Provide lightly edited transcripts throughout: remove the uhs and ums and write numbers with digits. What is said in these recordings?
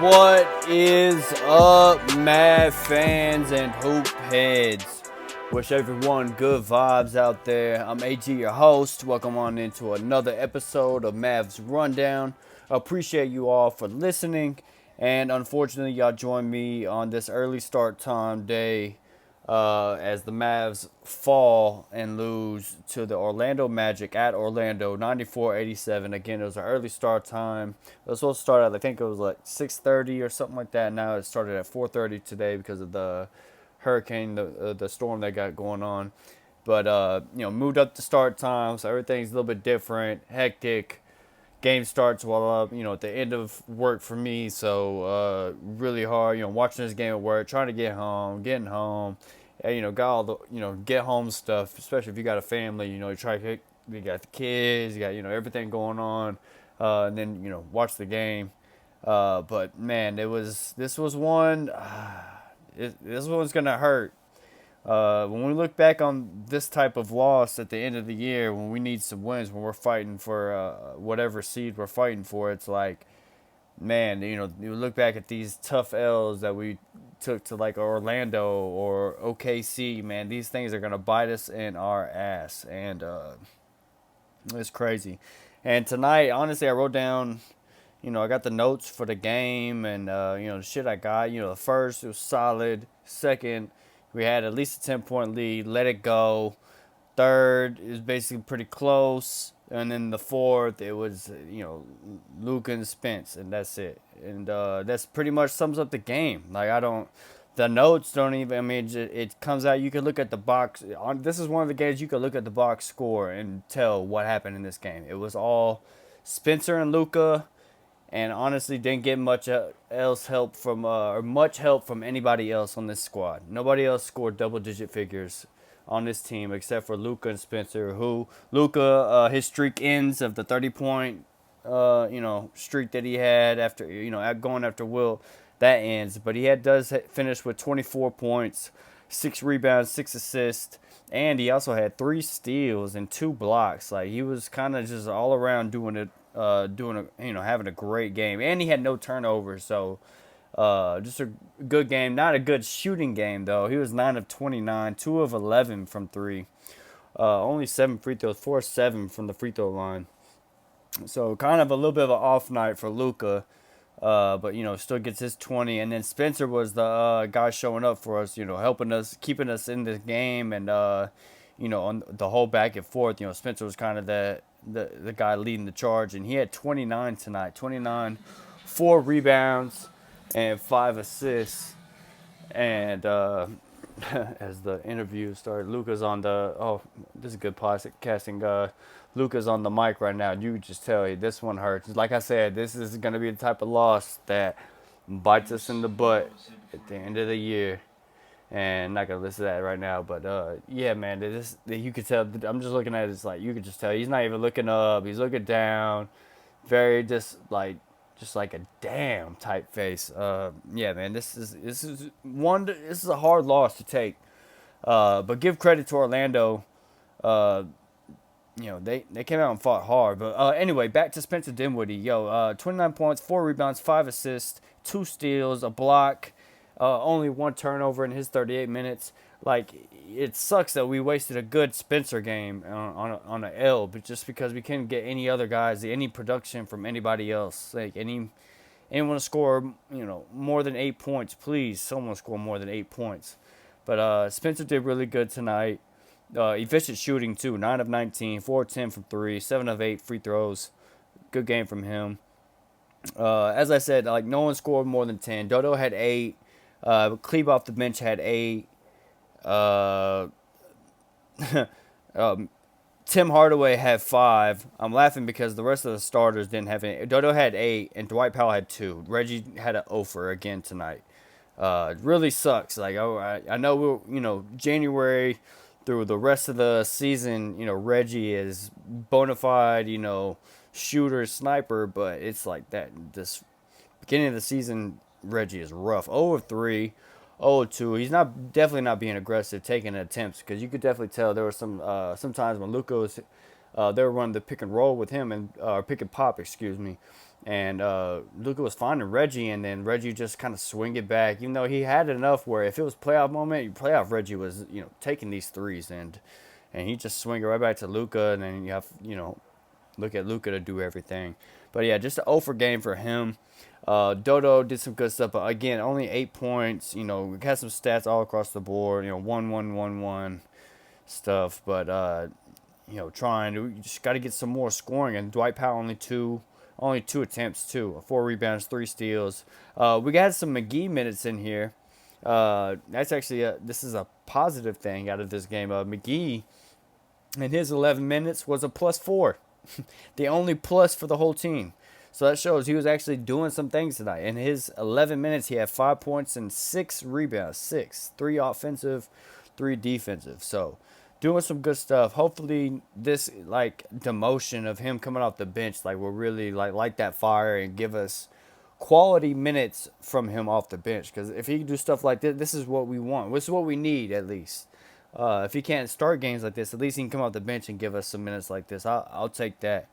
What is up, Mav fans and hoop heads? Wish everyone good vibes out there. I'm AG, your host. Welcome on into another episode of Mavs Rundown. Appreciate you all for listening. And unfortunately, y'all joined me on this early start time day as the Mavs fall and lose to the Orlando Magic at Orlando, 94-87. Again, it was an early start time. It was supposed to start at, I think it was like 6:30 or something like that. Now it started at 4:30 today because of the hurricane, the storm they got going on. But moved up the start time, so everything's a little bit different, hectic. Game starts while at the end of work for me, so really hard. Watching this game at work, trying to get home, getting home. Got all the get home stuff, especially if you got a family. You try to you got the kids, you got everything going on, and then watch the game. But man, this was one. This one's gonna hurt. When we look back on this type of loss at the end of the year, when we need some wins, when we're fighting for whatever seed we're fighting for, it's like, man, you look back at these tough L's that we took to like Orlando or OKC, man, these things are gonna bite us in our ass, and it's crazy. And tonight, honestly, I wrote down, I got the notes for the game, and the shit I got. The first it was solid. Second, we had at least a 10-point lead. Let it go. Third is basically pretty close, and then the fourth it was Luka and Spence, and that's it. And that's pretty much sums up the game. Like the notes don't even. I mean, it comes out. You can look at the box. This is one of the games you can look at the box score and tell what happened in this game. It was all Spencer and Luka. And honestly, didn't get much else help from or much help from anybody else on this squad. Nobody else scored double-digit figures on this team except for Luka and Spencer. Who Luka, his streak ends of the 30-point, streak that he had after going after Will. That ends, but does finish with 24 points, 6 rebounds, 6 assists, and he also had 3 steals and 2 blocks. Like he was kind of just all around doing it. Having a great game, and he had no turnovers, so just a good game. Not a good shooting game though. He was 9 of 29, 2 of 11 from three, only 7 free throws, 4-7 from the free throw line. So kind of a little bit of an off night for Luka, but still gets his 20. And then Spencer was the guy showing up for us, helping us, keeping us in this game, and on the whole back and forth. Spencer was kind of the guy leading the charge, and he had 29 tonight. 29, 4 rebounds, and 5 assists. And as the interview started, Luka's on this is a good podcasting. Luka's on the mic right now. You could just tell this one hurts. Like I said, this is going to be the type of loss that bites us in the butt at the end of the year. And I'm not gonna listen to that right now, but yeah, man, you could tell. I'm just looking at it. It's like you could just tell he's not even looking up. He's looking down, very just like a damn type face. Yeah, man, this is a hard loss to take. But give credit to Orlando. They came out and fought hard. But anyway, back to Spencer Dinwiddie. 29 points, 4 rebounds, 5 assists, 2 steals, a block. Only 1 turnover in his 38 minutes. Like, it sucks that we wasted a good Spencer game on an L, but just because we couldn't get any other guys, any production from anybody else. Like, anyone to score, more than 8 points, please. Someone score more than 8 points. But Spencer did really good tonight. Efficient shooting, too. 9 of 19, 4 of 10 from 3, 7 of 8 free throws. Good game from him. As I said, like, no one scored more than 10. Dodo had 8. Klebe off the bench had 8. Tim Hardaway had 5. I'm laughing because the rest of the starters didn't have any. Dodo had 8, and Dwight Powell had 2. Reggie had an 0 again tonight. It really sucks. Like I know January through the rest of the season, Reggie is bona fide, shooter, sniper, but it's like that. This beginning of the season, Reggie is rough. 0 of 3, 0 of 2. He's definitely not being aggressive, taking attempts, because you could definitely tell there were some times when Luka was They were running the pick and roll with him and pick and pop, excuse me. And Luka was finding Reggie, and then Reggie just kind of swing it back. Even though he had enough where if it was playoff moment, playoff Reggie was taking these threes, and he just swing it right back to Luka, and then you have look at Luka to do everything. But yeah, just an 0 for game for him. Dodo did some good stuff, but again, only 8 points. We got some stats all across the board. 1-1-1-1 stuff, but trying to you just got to get some more scoring. And Dwight Powell only two attempts too, 4 rebounds, 3 steals. We got some McGee minutes in here. That's actually this is a positive thing out of this game. McGee in his 11 minutes was a +4, the only plus for the whole team. So that shows he was actually doing some things tonight. In his 11 minutes, he had 5 points and 6 rebounds. 3 offensive, 3 defensive. So doing some good stuff. Hopefully this demotion of him coming off the bench will really light that fire and give us quality minutes from him off the bench. Because if he can do stuff like this, this is what we want. This is what we need at least. If he can't start games like this, at least he can come off the bench and give us some minutes like this. I'll take that.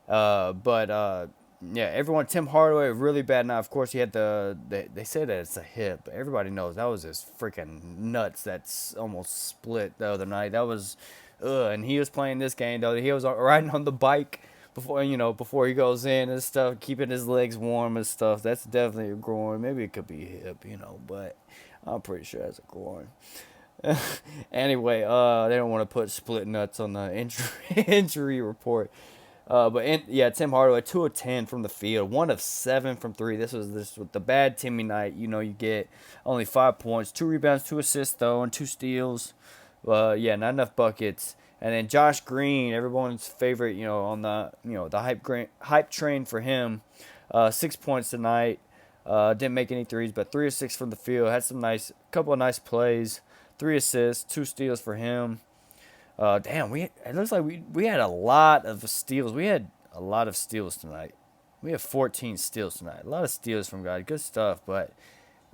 But yeah, everyone. Tim Hardaway, really bad night. Of course, he had they say that it's a hip, but everybody knows that was his freaking nuts that's almost split the other night. That was, and he was playing this game though. He was riding on the bike before he goes in and stuff, keeping his legs warm and stuff. That's definitely a groin. Maybe it could be a hip, but I'm pretty sure that's a groin. Anyway, they don't want to put split nuts on the injury report. Yeah, Tim Hardaway, 2 of 10 from the field, 1 of 7 from 3. This was the bad Timmy night. You get only 5 points, 2 rebounds, 2 assists though, and 2 steals. Yeah, not enough buckets. And then Josh Green, everyone's favorite, on the hype train for him, 6 points tonight. Didn't make any threes, but 3 of 6 from the field. Had couple of nice plays, 3 assists, 2 steals for him. Damn, it looks like we had a lot of steals. We had a lot of steals tonight. We have 14 steals tonight. A lot of steals from guys. Good stuff, but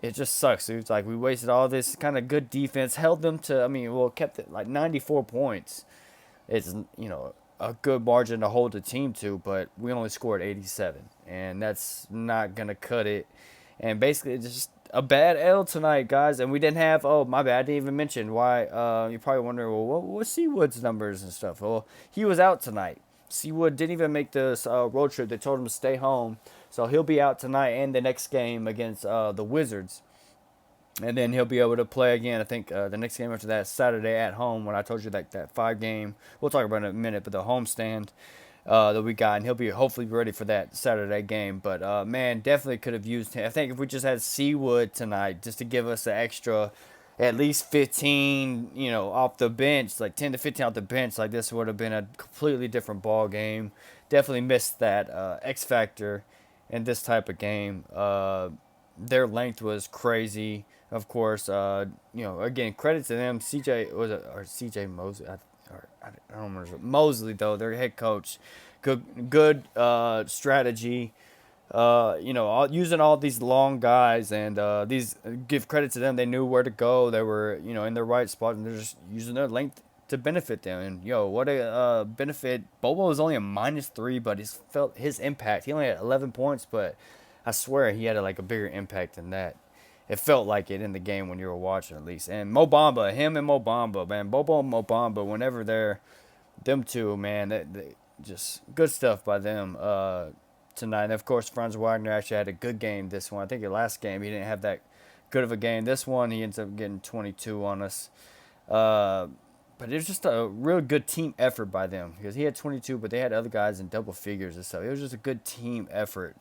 it just sucks. It's like we wasted all this kind of good defense, held them to, kept it 94 points. It's, a good margin to hold the team to, but we only scored 87, and that's not going to cut it. And basically, it's just a bad L tonight, guys. And we didn't have, oh, my bad, I didn't even mention why. You're probably wondering, well, what's Seawood's numbers and stuff? Well, he was out tonight. Seawood didn't even make this road trip. They told him to stay home. So he'll be out tonight and the next game against the Wizards. And then he'll be able to play again. I think the next game after that, Saturday at home, when I told you that 5-game. We'll talk about it in a minute, but the homestand that we got, and he'll be hopefully ready for that Saturday game. But man, definitely could have used him. I think if we just had Seawood tonight, just to give us an extra, at least 15, off the bench, 10 to 15 off the bench, this would have been a completely different ball game. Definitely missed that X factor in this type of game. Their length was crazy. Of course, again, credit to them. CJ Mosley. I don't remember. Mosley, though, their head coach. Good strategy. Using all these long guys, and give credit to them. They knew where to go. They were, in the right spot, and they're just using their length to benefit them. And what a benefit. Bobo was only a -3, but felt his impact. He only had 11 points, but I swear he had a bigger impact than that. It felt like it in the game when you were watching, at least. And Mo Bamba, man, Bobo and Mo Bamba, whenever them two, man, they just good stuff by them tonight. And of course, Franz Wagner actually had a good game this one. I think the last game he didn't have that good of a game. This one he ends up getting 22 on us. But it was just a real good team effort by them, because he had 22, but they had other guys in double figures and stuff. It was just a good team effort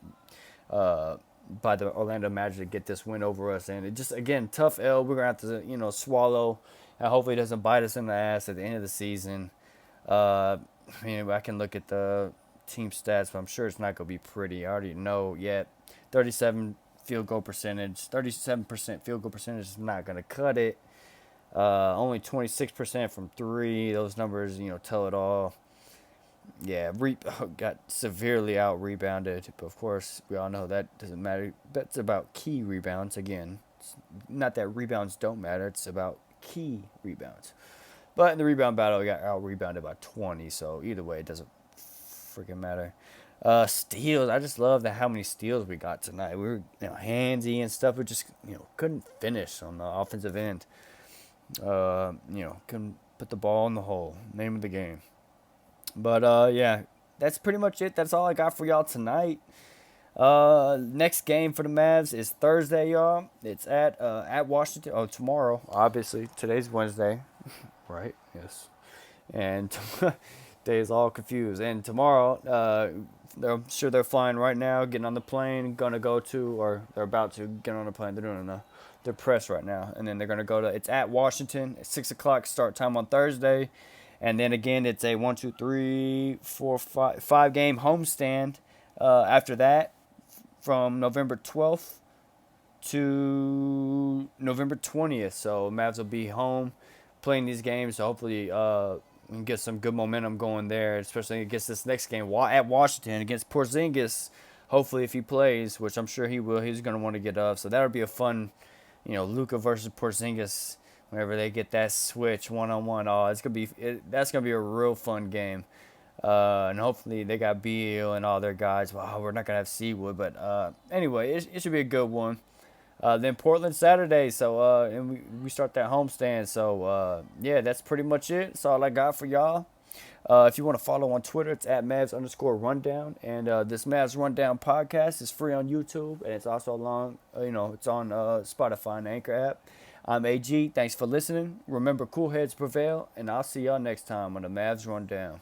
by the Orlando Magic to get this win over us. And it just, again, tough L. We're going to have to, swallow. And hopefully it doesn't bite us in the ass at the end of the season. I can look at the team stats, but I'm sure it's not going to be pretty. I already know yet. 37% field goal percentage is not going to cut it. Only 26% from 3. Those numbers, tell it all. Yeah, got severely out-rebounded. But, of course, we all know that doesn't matter. That's about key rebounds. Again, it's not that rebounds don't matter. It's about key rebounds. But in the rebound battle, we got out-rebounded by 20, so either way, it doesn't freaking matter. Steals. I just love how many steals we got tonight. We were handsy and stuff. We just couldn't finish on the offensive end. Couldn't put the ball in the hole. Name of the game. But yeah, that's pretty much it. That's all I got for y'all tonight. Next game for the Mavs is Thursday, y'all. It's at Washington. Oh, tomorrow. Obviously, today's Wednesday, right? Yes. And days all confused. And tomorrow, I'm sure they're flying right now, getting on the plane, gonna go to, or they're about to get on the plane. They're doing their press right now, and then they're gonna go to. It's at Washington. At 6 o'clock start time on Thursday, and then again it's a 5 game homestand. After that, from November 12th to November 20th. So Mavs will be home playing these games. So hopefully we can get some good momentum going there, especially against this next game at Washington against Porzingis. Hopefully if he plays, which I'm sure he will, he's going to want to get up. So that'll be a fun, Luka versus Porzingis whenever they get that switch one-on-one. Oh, that's going to be a real fun game. And hopefully they got Beal and all their guys. Well, we're not going to have Seawood, but anyway, it should be a good one. Then Portland Saturday, so and we start that homestand. So yeah, that's pretty much it. That's all I got for y'all. If you want to follow on Twitter, it's at Mavs_rundown. And this Mavs Rundown podcast is free on YouTube, and it's also it's on Spotify and Anchor app. I'm AG. Thanks for listening. Remember, cool heads prevail, and I'll see y'all next time on the Mavs Rundown.